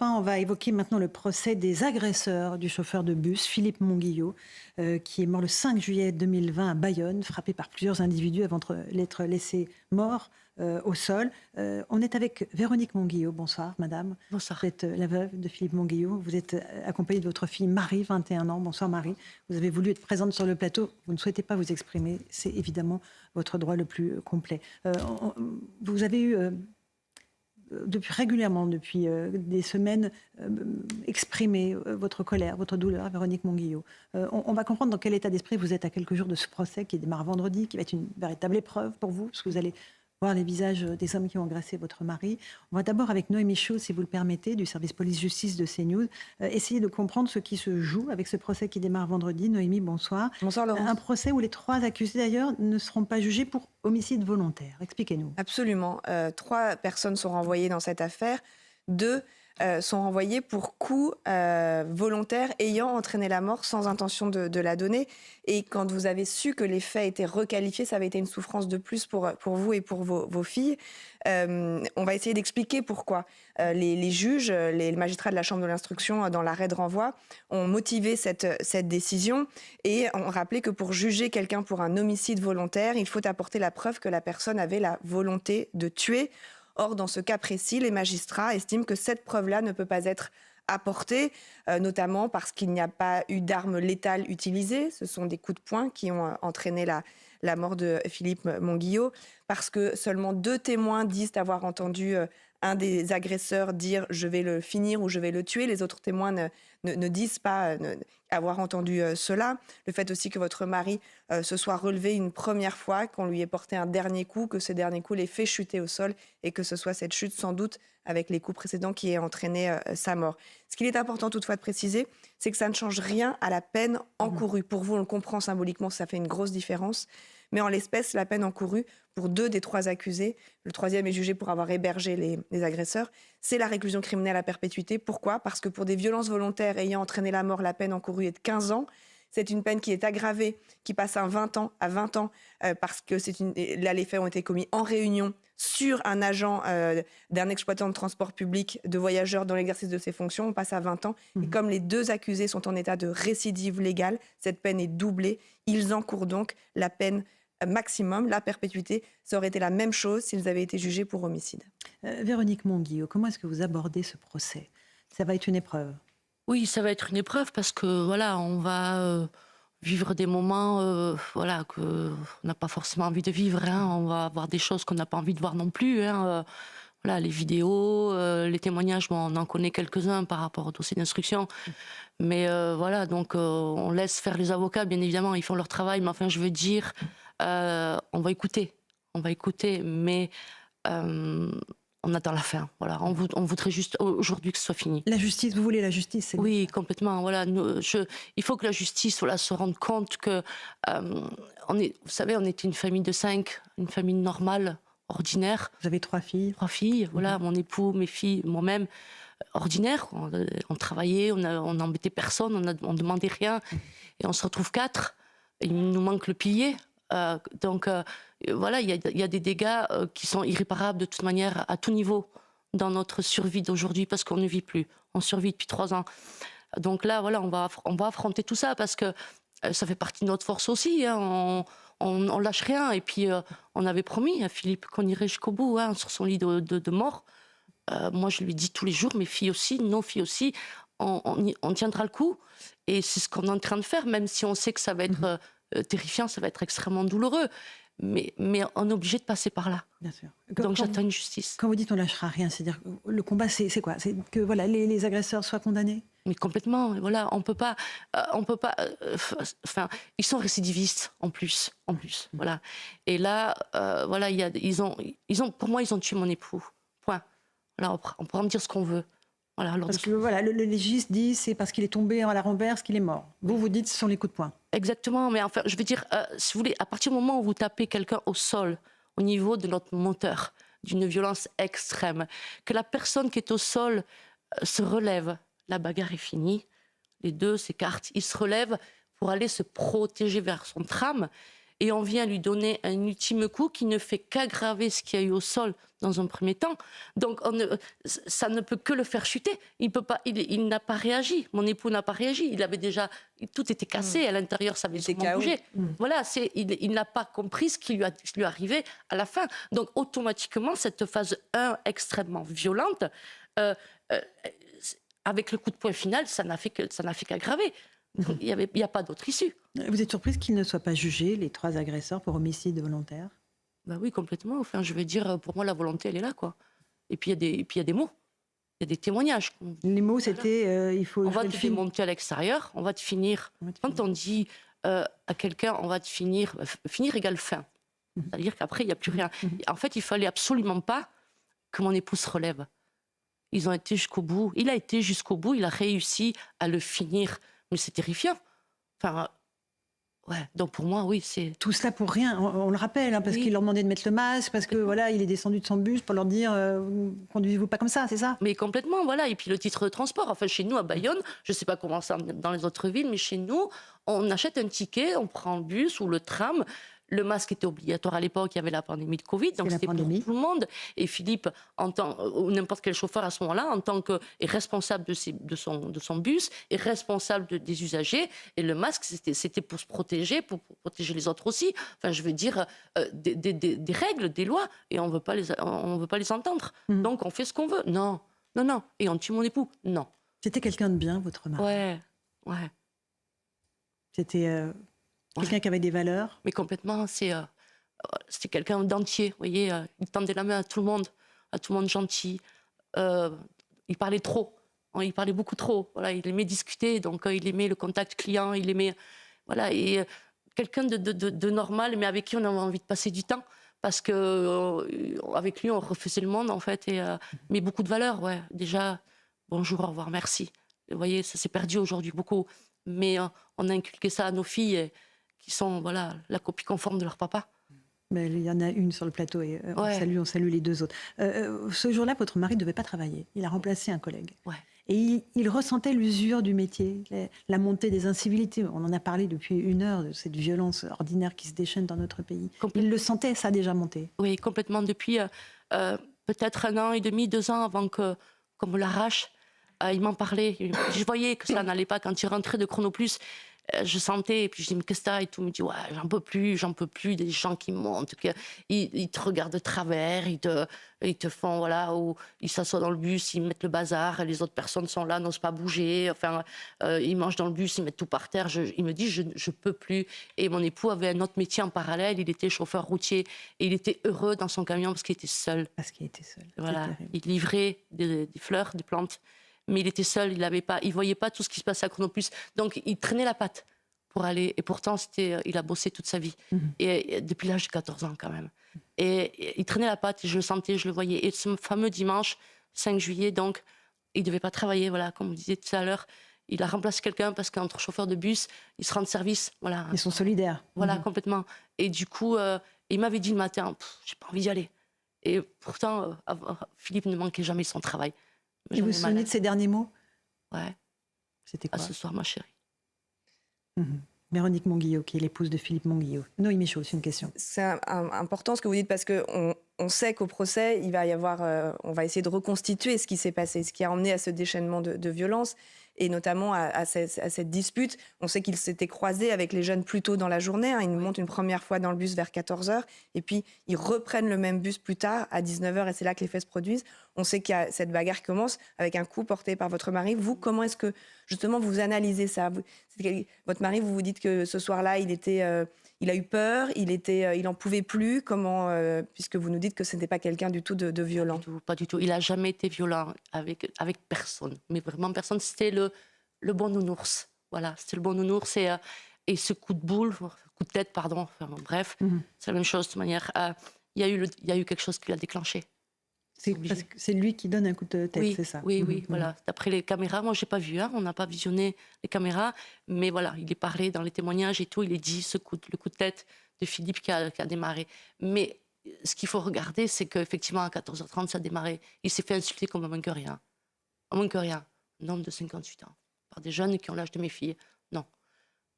On va évoquer maintenant le procès des agresseurs du chauffeur de bus, Philippe Monguillot, qui est mort le 5 juillet 2020 à Bayonne, frappé par plusieurs individus avant d'être laissé mort au sol. On est avec Véronique Monguillot. Bonsoir, madame. Bonsoir. Vous êtes la veuve de Philippe Monguillot. Vous êtes accompagnée de votre fille Marie, 21 ans. Bonsoir, Marie. Vous avez voulu être présente sur le plateau. Vous ne souhaitez pas vous exprimer. C'est évidemment votre droit le plus complet. Vous avez eu... régulièrement, depuis des semaines, exprimer votre colère, votre douleur, Véronique Monguillot. On va comprendre dans quel état d'esprit vous êtes à quelques jours de ce procès qui démarre vendredi, qui va être une véritable épreuve pour vous, parce que vous allez voir les visages des hommes qui ont agressé votre mari. On va d'abord, avec Noémie Chaud, si vous le permettez, du service police-justice de CNews, essayer de comprendre ce qui se joue avec ce procès qui démarre vendredi. Noémie, bonsoir. Bonsoir Laurence. Un procès où les 3 accusés, d'ailleurs, ne seront pas jugés pour homicide volontaire. Expliquez-nous. Absolument. 3 personnes sont renvoyées dans cette affaire. 2 sont renvoyées pour coups volontaires ayant entraîné la mort sans intention de la donner. Et quand vous avez su que les faits étaient requalifiés, ça avait été une souffrance de plus pour vous et pour vos filles. On va essayer d'expliquer pourquoi. Les juges, les magistrats de la Chambre de l'instruction, dans l'arrêt de renvoi, ont motivé cette décision et ont rappelé que pour juger quelqu'un pour un homicide volontaire, il faut apporter la preuve que la personne avait la volonté de tuer. Or, dans ce cas précis, les magistrats estiment que cette preuve-là ne peut pas être apportée, notamment parce qu'il n'y a pas eu d'arme létale utilisée. Ce sont des coups de poing qui ont entraîné la mort de Philippe Monguillot, parce que seulement 2 témoins disent avoir entendu un des agresseurs dire « je vais le finir » ou « je vais le tuer ». Les autres témoins ne disent pas avoir entendu cela. Le fait aussi que votre mari se soit relevé une première fois, qu'on lui ait porté un dernier coup, que ce dernier coup l'ait fait chuter au sol et que ce soit cette chute sans doute avec les coups précédents qui ait entraîné sa mort. Ce qu'il est important toutefois de préciser, c'est que ça ne change rien à la peine encourue. Pour vous, on le comprend symboliquement, ça fait une grosse différence. Mais en l'espèce, la peine encourue pour 2 des 3 accusés, le 3e est jugé pour avoir hébergé les agresseurs, c'est la réclusion criminelle à perpétuité. Pourquoi ? Parce que pour des violences volontaires ayant entraîné la mort, la peine encourue est de 15 ans. C'est une peine qui est aggravée, qui passe à 20 ans, parce que là, les faits ont été commis en réunion sur un agent d'un exploitant de transport public de voyageurs dans l'exercice de ses fonctions. On passe à 20 ans. Et comme les 2 accusés sont en état de récidive légale, cette peine est doublée. Ils encourent donc la peine maximum, la perpétuité. Ça aurait été la même chose s'ils avaient été jugés pour homicide. Véronique Monguillot, comment est-ce que vous abordez ce procès ? Ça va être une épreuve. Oui, ça va être une épreuve parce que voilà, on va vivre des moments voilà, qu'on n'a pas forcément envie de vivre. Hein. On va voir des choses qu'on n'a pas envie de voir non plus. Hein. Voilà, les vidéos, les témoignages, bon, on en connaît quelques-uns par rapport au dossier d'instruction. Mais voilà, donc on laisse faire les avocats, bien évidemment, ils font leur travail. Mais enfin, je veux dire, on va écouter. On va écouter, mais... on attend la fin. Voilà. On voudrait juste aujourd'hui que ce soit fini. La justice, vous voulez la justice, c'est Oui, complètement. Voilà. Il faut que la justice voilà, se rende compte que, vous savez, on était une famille de 5, une famille normale, ordinaire. Vous avez 3 filles. 3 filles, voilà, mon époux, mes filles, moi-même, ordinaire. On travaillait, on n'embêtait personne, on ne demandait rien. Et on se retrouve 4. Il nous manque le pilier. Donc voilà, il y a des dégâts qui sont irréparables de toute manière à tout niveau dans notre survie d'aujourd'hui parce qu'on ne vit plus. On survit depuis 3 ans. Donc là, voilà, on va affronter tout ça parce que ça fait partie de notre force aussi. Hein. On lâche rien. Et puis on avait promis à Philippe qu'on irait jusqu'au bout hein, sur son lit de mort. Moi, je lui dis tous les jours, mes filles aussi, nos filles aussi, on tiendra le coup. Et c'est ce qu'on est en train de faire, même si on sait que ça va être terrifiant, ça va être extrêmement douloureux. Mais on est obligé de passer par là. Bien sûr. Donc j'attends une justice. Quand vous dites on lâchera rien, c'est-à-dire le combat, c'est quoi ? C'est que voilà, les agresseurs soient condamnés ? Mais complètement. Voilà, on peut pas. Enfin, ils sont récidivistes en plus. Voilà. Et là, voilà, pour moi, ils ont tué mon époux. Point. Voilà, on pourra me dire ce qu'on veut. Voilà, parce que voilà, le légiste dit c'est parce qu'il est tombé à la renverse qu'il est mort. Vous dites ce sont les coups de poing. Exactement, mais enfin, je veux dire, si vous voulez, à partir du moment où vous tapez quelqu'un au sol, au niveau de notre moteur, d'une violence extrême, que la personne qui est au sol se relève, la bagarre est finie, les 2 s'écartent, ils se relèvent pour aller se protéger vers son tram, et on vient lui donner un ultime coup qui ne fait qu'aggraver ce qu'il y a eu au sol dans un premier temps. Donc ça ne peut que le faire chuter. Il n'a pas réagi. Mon époux n'a pas réagi. Il avait déjà... Tout était cassé à l'intérieur, ça avait sûrement bougé. Voilà, il n'a pas compris ce qui lui arrivait à la fin. Donc automatiquement, cette phase 1 extrêmement violente, avec le coup de poing final, ça n'a fait qu'aggraver. Il n'y a pas d'autre issue. Vous êtes surprise qu'ils ne soient pas jugés, les 3 agresseurs, pour homicide volontaire? Ben oui, complètement. Enfin, je veux dire, pour moi, la volonté, elle est là, quoi. Et puis, il y a des mots. Il y a des témoignages. Les mots, c'était il faut... On va te démonter à l'extérieur, on va te finir. Quand on dit à quelqu'un, on va te finir, finir égale fin. C'est-à-dire qu'après, il n'y a plus rien. En fait, il fallait absolument pas que mon époux se relève. Ils ont été jusqu'au bout. Il a été jusqu'au bout. Il a réussi à le finir. Mais c'est terrifiant. Enfin, ouais. Donc pour moi, oui, c'est... Tout cela pour rien, on le rappelle, hein, parce Oui. qu'il leur demandait de mettre le masque, parce que voilà, il est descendu de son bus pour leur dire conduisez-vous pas comme ça, c'est ça? Mais complètement, voilà. Et puis le titre de transport. Enfin, chez nous, à Bayonne, je ne sais pas comment ça dans les autres villes, mais chez nous, on achète un ticket, on prend le bus ou le tram. Le masque était obligatoire à l'époque, il y avait la pandémie de Covid, donc c'était pour tout le monde. Et Philippe, ou n'importe quel chauffeur à ce moment-là, en tant que responsable de son bus, est responsable des usagers. Et le masque, c'était pour se protéger, pour protéger les autres aussi. Enfin, je veux dire, des règles, des lois, et on ne veut pas les entendre. Donc on fait ce qu'on veut. Non, non, non. Et on tue mon époux. Non. C'était quelqu'un de bien, votre mari? Ouais. C'était quelqu'un qui avait des valeurs? Mais complètement, c'était quelqu'un d'entier, vous voyez, il tendait la main à tout le monde gentil. Il parlait trop, il parlait beaucoup trop. Voilà, il aimait discuter, donc il aimait le contact client, il aimait, voilà, et quelqu'un de normal, mais avec qui on avait envie de passer du temps, parce que avec lui on refaisait le monde en fait, mais beaucoup de valeurs, ouais. Déjà, bonjour, au revoir, merci. Vous voyez, ça s'est perdu aujourd'hui beaucoup, mais on a inculqué ça à nos filles. Qui sont voilà, la copie conforme de leur papa. Mais il y en a une sur le plateau et on salue les 2 autres. Ce jour-là, votre mari ne devait pas travailler. Il a remplacé un collègue. Ouais. Et il ressentait l'usure du métier, la montée des incivilités. On en a parlé depuis 1 heure, de cette violence ordinaire qui se déchaîne dans notre pays. Il le sentait, ça a déjà monté? Oui, complètement. Depuis peut-être 1 an et demi, 2 ans avant qu'on me l'arrache, il m'en parlait. Je voyais que ça n'allait pas. Quand il rentrait de Chronoplus, je sentais, et puis je dis, mais qu'est-ce que t'as? Et tout, il me dit, ouais, j'en peux plus des gens qui montent, ils te regardent de travers, ils te font, voilà, ou ils s'assoient dans le bus, ils mettent le bazar, et les autres personnes sont là, n'osent pas bouger, enfin, ils mangent dans le bus, ils mettent tout par terre. Il me dit, je peux plus. Et mon époux avait un autre métier en parallèle, il était chauffeur routier, et il était heureux dans son camion parce qu'il était seul. Parce qu'il était seul. Voilà, il livrait des fleurs, des plantes. Mais il était seul, il voyait pas tout ce qui se passait à Chronoplus. Donc il traînait la patte pour aller. Et pourtant, il a bossé toute sa vie. Et depuis l'âge de 14 ans quand même. Et il traînait la patte, et je le sentais, je le voyais. Et ce fameux dimanche, 5 juillet, donc, il devait pas travailler, voilà, comme vous disiez tout à l'heure. Il a remplacé quelqu'un parce qu'entre chauffeurs de bus, ils se rendent service. Voilà. Ils sont solidaires. Voilà, complètement. Et du coup, il m'avait dit le matin, j'ai pas envie d'y aller. Et pourtant, Philippe ne manquait jamais son travail. Et vous vous souvenez de ces derniers mots? Ouais. C'était quoi? À ce soir, ma chérie. Véronique Monguillot, qui est l'épouse de Philippe Monguillot. Noémie Michaud, c'est une question. C'est important ce que vous dites, parce qu'on sait qu'au procès, il va y avoir, on va essayer de reconstituer ce qui s'est passé, ce qui a emmené à ce déchaînement de violence, et notamment à cette dispute. On sait qu'il s'était croisé avec les jeunes plus tôt dans la journée. Ils montent une première fois dans le bus vers 14h, et puis ils reprennent le même bus plus tard, à 19h, et c'est là que les faits se produisent. On sait qu'il y a cette bagarre qui commence avec un coup porté par votre mari. Vous, comment est-ce que, justement, vous analysez ça? Votre mari, vous vous dites que ce soir-là, il a eu peur, il en pouvait plus. Comment, puisque vous nous dites que ce n'était pas quelqu'un du tout de violent. Pas du tout. Il n'a jamais été violent avec personne. Mais vraiment personne. C'était le bon nounours. Voilà, c'était le bon nounours. Et ce coup de tête, pardon. Enfin, bref, c'est la même chose de toute manière. Il y a eu quelque chose qui l'a déclenché. Parce que c'est lui qui donne un coup de tête, oui, c'est ça? Oui, voilà. D'après les caméras, moi, je n'ai pas vu, on n'a pas visionné les caméras, mais voilà, il est parlé dans les témoignages et tout, il est dit le coup de tête de Philippe qui a démarré. Mais ce qu'il faut regarder, c'est qu'effectivement, à 14h30, ça a démarré. Il s'est fait insulter comme un moins que rien. Un moins que rien. Un homme de 58 ans. Par des jeunes qui ont l'âge de mes filles. Non.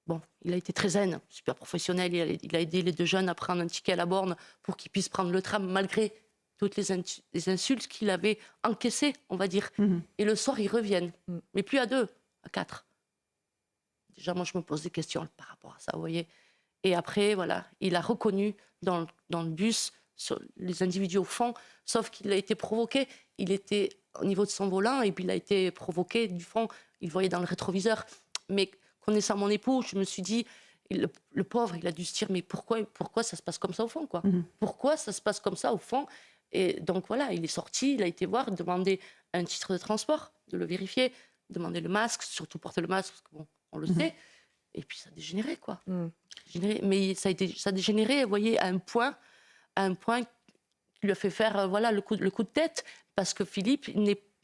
Bon, il a été très zen, super professionnel. Il a aidé les deux jeunes à prendre un ticket à la borne pour qu'ils puissent prendre le tram malgré toutes les insultes qu'il avait encaissées, on va dire. Mhm. Et le soir, ils reviennent. Mais plus à 2, à 4. Déjà, moi, je me pose des questions par rapport à ça, vous voyez. Et après, voilà, il a reconnu dans le bus les individus au fond, sauf qu'il a été provoqué. Il était au niveau de son volant et puis il a été provoqué du fond. Il voyait dans le rétroviseur. Mais connaissant mon époux, je me suis dit, le pauvre, il a dû se dire, mais pourquoi ça se passe comme ça au fond, quoi? Pourquoi ça se passe comme ça au fond? Et donc voilà, il est sorti, il a été voir, demander un titre de transport, de le vérifier, demander le masque, surtout porter le masque, parce que bon, on le sait. Et puis ça a dégénéré, quoi. Mais ça a dégénéré, vous voyez, à un point qui lui a fait faire voilà, le coup de tête, parce que Philippe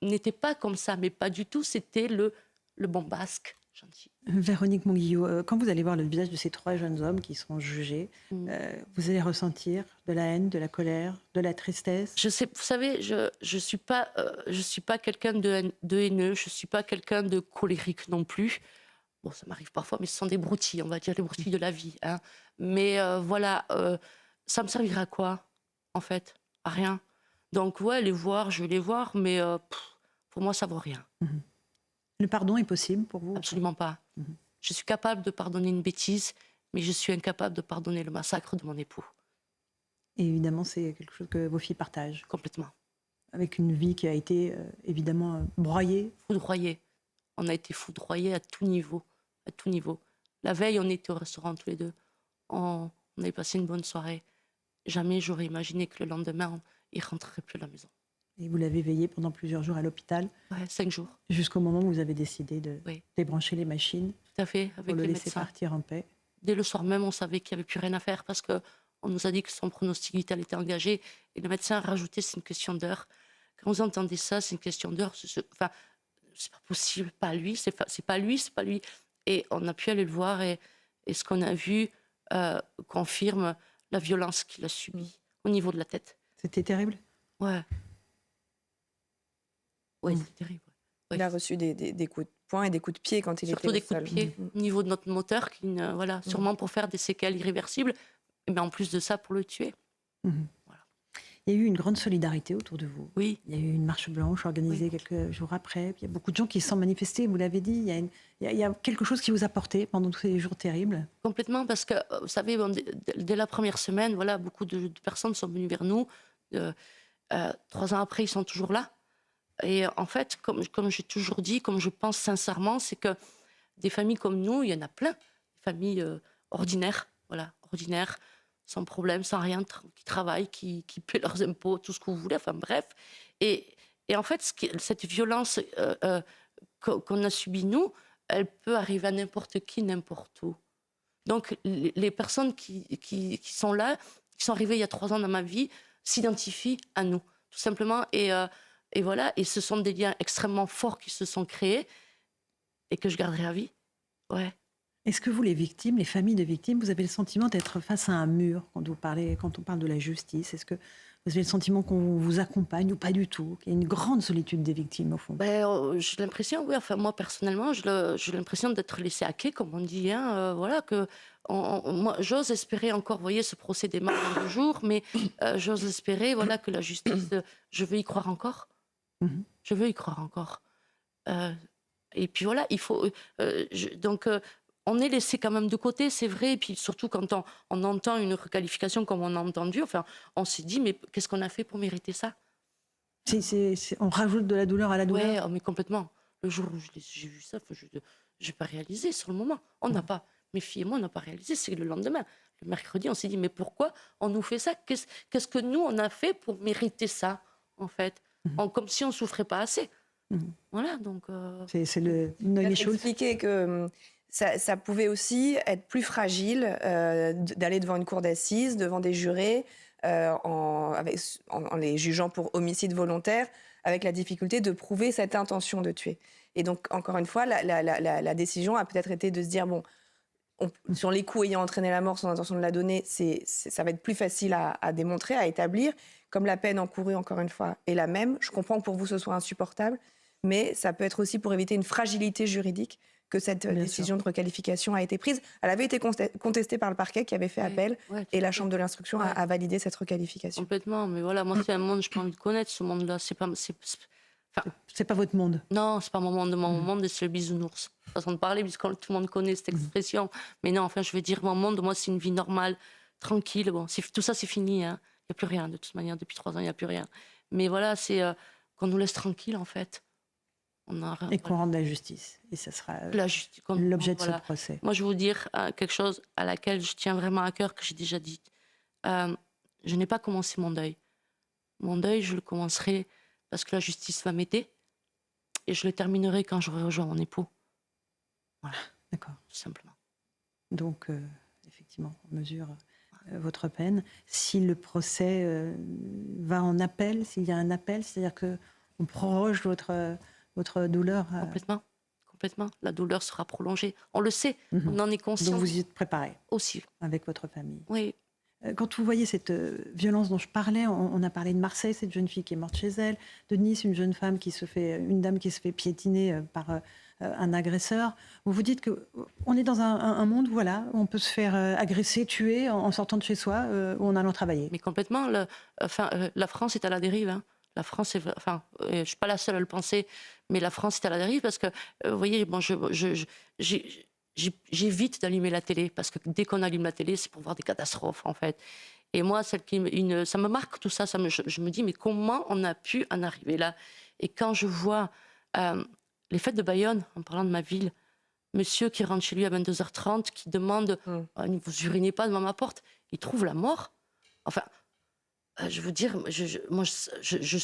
n'était pas comme ça, mais pas du tout, c'était le bombasque gentil. Véronique Monguillot, quand vous allez voir le visage de ces 3 jeunes hommes qui seront jugés, vous allez ressentir de la haine, de la colère, de la tristesse? Je sais, vous savez, je suis pas quelqu'un de haineux, je suis pas quelqu'un de colérique non plus. Bon, ça m'arrive parfois, mais ce sont des broutilles, on va dire, les broutilles de la vie. Hein. Mais voilà, ça me servira à quoi, en fait? À rien. Donc, ouais, les voir, je vais les voir, mais pour moi, ça vaut rien. Le pardon est possible pour vous? Absolument pas. Je suis capable de pardonner une bêtise, mais je suis incapable de pardonner le massacre de mon époux. Et évidemment, c'est quelque chose que vos filles partagent. Complètement. Avec une vie qui a été évidemment broyée. Foudroyée. On a été foudroyés à tout niveau. À tout niveau. La veille, on était au restaurant tous les deux. On avait passé une bonne soirée. Jamais j'aurais imaginé que le lendemain, il rentrerait plus à la maison. Et vous l'avez veillé pendant plusieurs jours à l'hôpital. Ouais, 5 jours. Jusqu'au moment où vous avez décidé de Oui. débrancher les machines. Tout à fait, avec pour le les laisser médecins. partir en paix. Dès le soir même, on savait qu'il n'y avait plus rien à faire parce qu'on nous a dit que son pronostic vital était engagé. Et le médecin a rajouté, c'est une question d'heure. Quand vous entendez ça, c'est une question d'heure. Enfin, c'est pas possible, pas lui, c'est pas lui, c'est pas lui. Et on a pu aller le voir et ce qu'on a vu confirme la violence qu'il a subie au niveau de la tête. C'était terrible? Ouais. Ouais, c'est terrible. Ouais. Il a reçu des coups de poing et des coups de pied quand il Surtout était des au sol. coups de pied au niveau de notre moteur, voilà, sûrement pour faire des séquelles irréversibles, mais en plus de ça, pour le tuer. Voilà. Il y a eu une grande solidarité autour de vous. Oui. Il y a eu une marche blanche organisée quelques jours après. Puis il y a beaucoup de gens qui se sont manifestés, vous l'avez dit. Il y a quelque chose qui vous a porté pendant tous ces jours terribles. Complètement, parce que, vous savez, dès la première semaine, voilà, beaucoup de personnes sont venues vers nous. 3 ans après, ils sont toujours là. Et en fait, comme j'ai toujours dit, comme je pense sincèrement, c'est que des familles comme nous, il y en a plein. Des familles ordinaires, voilà, ordinaires, sans problème, sans rien, qui travaillent, qui paient leurs impôts, tout ce que vous voulez, enfin bref. Et en fait, cette violence qu'on a subie, nous, elle peut arriver à n'importe qui, n'importe où. Donc, les personnes qui sont là, qui sont arrivées il y a 3 ans dans ma vie, s'identifient à nous, tout simplement. Et voilà, et ce sont des liens extrêmement forts qui se sont créés et que je garderai à vie. Ouais. Est-ce que vous, les victimes, les familles de victimes, vous avez le sentiment d'être face à un mur quand on parle de la justice? Est-ce que vous avez le sentiment qu'on vous accompagne ou pas du tout? Qu'il y a une grande solitude des victimes, au fond? J'ai l'impression, oui, enfin moi personnellement, j'ai l'impression d'être laissée à quai, comme on dit. Hein, voilà, que moi, j'ose espérer encore, vous voyez, ce procès démarre dans 2 jours, mais j'ose espérer voilà, que la justice, je veux y croire encore. Je veux y croire encore. Et puis voilà, il faut. Donc, on est laissé quand même de côté, c'est vrai. Et puis surtout quand on entend une requalification comme on a entendu, enfin, on s'est dit, mais qu'est-ce qu'on a fait pour mériter ça? On rajoute de la douleur à la douleur? Oui, mais complètement. Le jour où j'ai vu ça, je n'ai pas réalisé sur le moment. On n'a pas, mes filles et moi, on n'a pas réalisé. C'est le lendemain. Le mercredi, on s'est dit, mais pourquoi on nous fait ça? Qu'est-ce que nous, on a fait pour mériter ça, en fait? Comme si on ne souffrait pas assez. Voilà, donc... C'est le Noémie Schulz. Expliquer que ça pouvait aussi être plus fragile d'aller devant une cour d'assises, devant des jurés, en les jugeant pour homicide volontaire, avec la difficulté de prouver cette intention de tuer. Et donc, encore une fois, la décision a peut-être été de se dire, bon, sur les coups ayant entraîné la mort sans intention de la donner, ça va être plus facile à démontrer, à établir. Comme la peine encourue, encore une fois, est la même. Je comprends que pour vous, ce soit insupportable, mais ça peut être aussi pour éviter une fragilité juridique que cette Bien décision de requalification a été prise. Elle avait été contestée par le parquet qui avait fait appel et la chambre de l'instruction a validé cette requalification. Complètement, mais voilà, moi c'est un monde, je n'ai pas envie de connaître ce monde-là. C'est pas votre monde. Non, c'est pas mon monde. Mon monde, c'est le bisounours. Façon de parler, puisque tout le monde connaît cette expression. Mais non, enfin, je veux dire, mon monde, moi, c'est une vie normale, tranquille. Bon, tout ça, c'est fini. Hein. Il n'y a plus rien, de toute manière. Depuis 3 ans, il n'y a plus rien. Mais voilà, c'est qu'on nous laisse tranquille, en fait. On a, Et qu'on rende la justice. Et ça sera l'objet de ce procès. Moi, je vais vous dire quelque chose à laquelle je tiens vraiment à cœur, que j'ai déjà dit. Je n'ai pas commencé mon deuil. Mon deuil, je le commencerai parce que la justice va m'aider. Et je le terminerai quand j'aurai rejoint mon époux. Voilà. D'accord. Tout simplement. Donc, effectivement, on mesure votre peine. Si le procès va en appel, s'il y a un appel, c'est-à-dire qu'on proroge votre douleur. Complètement. La douleur sera prolongée. On le sait, on en est conscient. Donc vous y êtes préparé aussi. Avec votre famille. Oui. Quand vous voyez cette violence dont je parlais, on a parlé de Marseille, cette jeune fille qui est morte chez elle, de Nice, une jeune femme une dame qui se fait piétiner par un agresseur. Vous vous dites qu'on est dans un monde où on peut se faire agresser, tuer en sortant de chez soi ou en allant travailler. Mais complètement. La France est à la dérive. Hein. La France est, je ne suis pas la seule à le penser, mais la France est à la dérive parce que, vous voyez, bon, j'évite d'allumer la télé parce que dès qu'on allume la télé, c'est pour voir des catastrophes, en fait. Et moi, ça me marque tout ça. Je me dis, mais comment on a pu en arriver là? Et quand je vois les fêtes de Bayonne, en parlant de ma ville, monsieur qui rentre chez lui à 22h30, qui demande vous urinez pas devant ma porte, il trouve la mort. Enfin, je veux dire, moi, je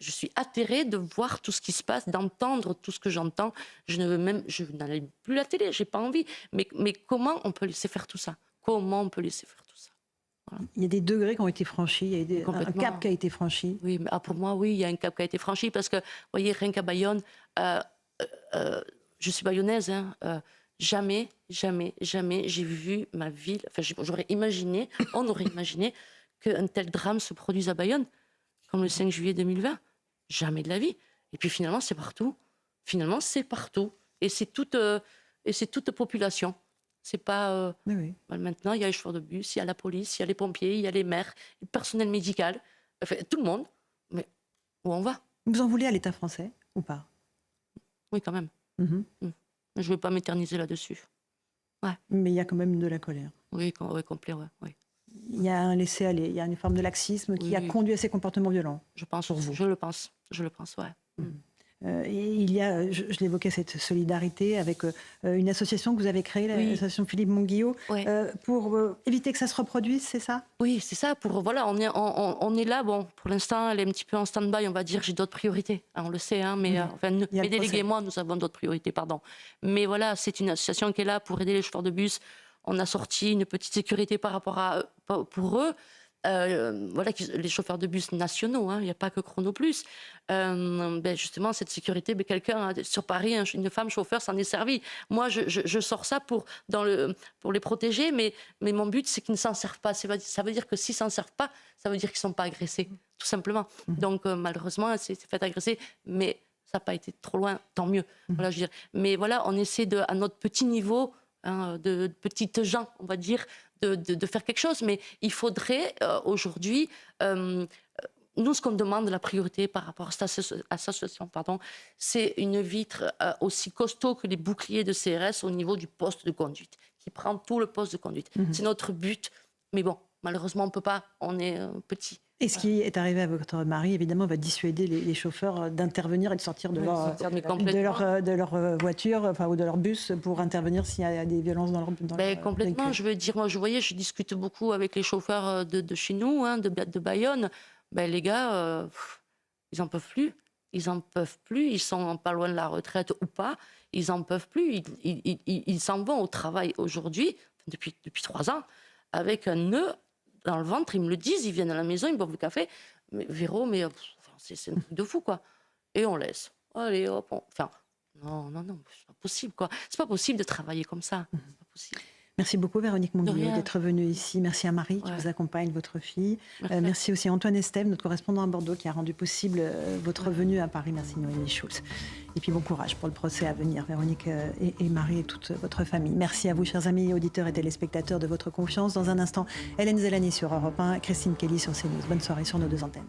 suis atterrée de voir tout ce qui se passe, d'entendre tout ce que j'entends. Je n'allume plus la télé, j'ai pas envie. Mais comment on peut laisser faire tout ça? Comment on peut laisser faire tout ça? Voilà. Il y a des degrés qui ont été franchis, il y a un cap qui a été franchi. Oui, mais pour moi, oui, il y a un cap qui a été franchi parce que, vous voyez, rien qu'à Bayonne, je suis bayonnaise, hein, jamais j'ai vu ma ville. Enfin, on aurait imaginé qu'un tel drame se produise à Bayonne, comme le 5 juillet 2020. Jamais de la vie. Et puis finalement, c'est partout. Et c'est toute population. C'est pas... Maintenant, il y a les chauffeurs de bus, il y a la police, il y a les pompiers, il y a les maires, le personnel médical, enfin, tout le monde. Mais où on va? Vous en voulez à l'État français ou pas? Oui, quand même. Je ne vais pas m'éterniser là-dessus. Ouais. Mais il y a quand même de la colère. Oui, complet, oui. Il y a un laisser-aller, il y a une forme de laxisme qui a conduit à ces comportements violents. Je pense, pour vous. Je le pense, ouais. Et il y a, je l'évoquais, cette solidarité avec une association que vous avez créée, l'association Philippe Monguillot, pour éviter que ça se reproduise, c'est ça? Oui, c'est ça. On est là. Bon, pour l'instant, elle est un petit peu en stand-by. On va dire, j'ai d'autres priorités. Hein, on le sait, hein, mais mes délégués et moi, nous avons d'autres priorités, pardon. Mais voilà, c'est une association qui est là pour aider les chauffeurs de bus. On a sorti une petite sécurité pour eux. Voilà, les chauffeurs de bus nationaux, il n'y a pas que Chronoplus. Justement, cette sécurité, quelqu'un sur Paris, une femme chauffeur s'en est servi. Moi, je sors ça pour les protéger, mais mon but, c'est qu'ils ne s'en servent pas. Ça veut dire que s'ils ne s'en servent pas, ça veut dire qu'ils ne sont pas agressés, tout simplement. Donc, malheureusement, elle s'est fait agresser, mais ça n'a pas été trop loin, tant mieux. Voilà, je veux dire. Mais voilà, on essaie à notre petit niveau, de petites gens, on va dire, de faire quelque chose. Mais il faudrait aujourd'hui, nous, ce qu'on demande, la priorité par rapport à cette association, c'est une vitre aussi costaud que les boucliers de CRS au niveau du poste de conduite, qui prend tout le poste de conduite. C'est notre but. Mais bon, malheureusement, on ne peut pas, on est petit. Et ce qui est arrivé à votre mari, évidemment, va dissuader les chauffeurs d'intervenir et de sortir de leur voiture, ou de leur bus pour intervenir s'il y a des violences dans leur complètement. véhicule. Je veux dire, moi, je discute beaucoup avec les chauffeurs de chez nous, de Bayonne. Les gars, ils n'en peuvent plus. Ils sont pas loin de la retraite ou pas. Ils n'en peuvent plus. Ils s'en vont au travail aujourd'hui, depuis 3 ans, avec un nœud dans le ventre. Ils me le disent, ils viennent à la maison, ils boivent le café. Mais Véro, c'est un truc de fou, quoi. Et on laisse. Allez, hop. Non, c'est pas possible, quoi. C'est pas possible de travailler comme ça. C'est pas possible. Merci beaucoup Véronique Monguillot rien. d'être venue ici. Merci à Marie qui Ouais. vous accompagne, votre fille. Merci. Merci aussi à Antoine Estève, notre correspondant à Bordeaux, qui a rendu possible votre venue à Paris. Merci Noémie Schulz. Et puis bon courage pour le procès à venir, Véronique et Marie et toute votre famille. Merci à vous, chers amis, auditeurs et téléspectateurs, de votre confiance. Dans un instant, Hélène Zélani sur Europe 1, Christine Kelly sur CNews. Bonne soirée sur nos deux antennes.